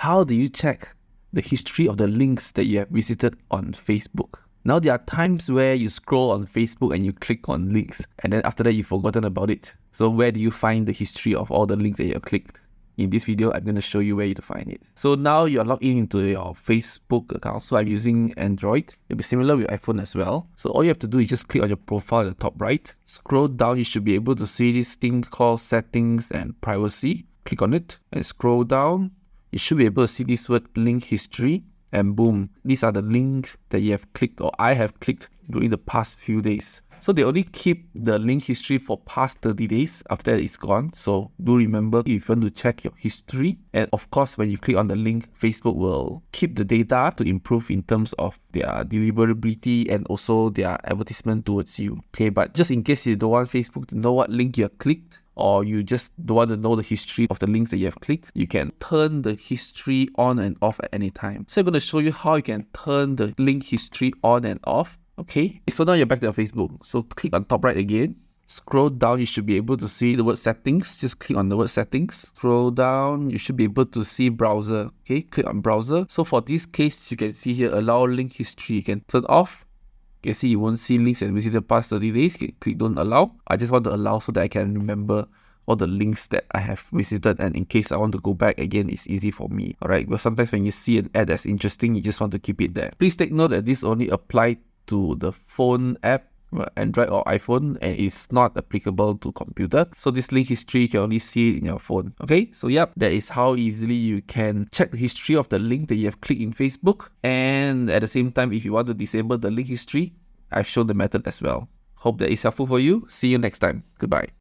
how do you check the history of the links that you have visited on Facebook? Now, there are times where you scroll on Facebook and you click on links, and then after that, you've forgotten about it. So where do you find the history of all the links that you have clicked? In this video, I'm going to show you where to find it. So now you're logged into your Facebook account. So I'm using Android. It'll be similar with iPhone as well. So all you have to do is just click on your profile at the top right. Scroll down, you should be able to see this thing called Settings and Privacy. Click on it and scroll down. You should be able to see this word Link History. And boom, these are the links that you have clicked or I have clicked during the past few days. So they only keep the link history for past 30 days. After that, it's gone. So do remember if you want to check your history. And of course, when you click on the link, Facebook will keep the data to improve in terms of their deliverability and also their advertisement towards you. Okay, but just in case you don't want Facebook to know what link you have clicked, or you just don't want to know the history of the links that you have clicked, you can turn the history on and off at any time. So I'm going to show you how you can turn the link history on and off. Okay, so now you're back to your Facebook. So click on top right again. Scroll down, you should be able to see the word settings. Just click on the word settings. Scroll down, you should be able to see browser. Okay, click on browser. So for this case, you can see here, allow link history. You can turn off. You can see you won't see links that visited past 30 days. You can click don't allow. I just want to allow so that I can remember all the links that I have visited, and in case I want to go back again, it's easy for me. Alright, but sometimes when you see an ad that's interesting, you just want to keep it there. Please take note that this only applies to the phone app, Android or iPhone, and it's not applicable to computer. So this link history you can only see in your phone. Okay, so yep, that is how easily you can check the history of the link that you have clicked in Facebook. And at the same time, if you want to disable the link history, I've shown the method as well. Hope that is helpful for you. See you next time. Goodbye.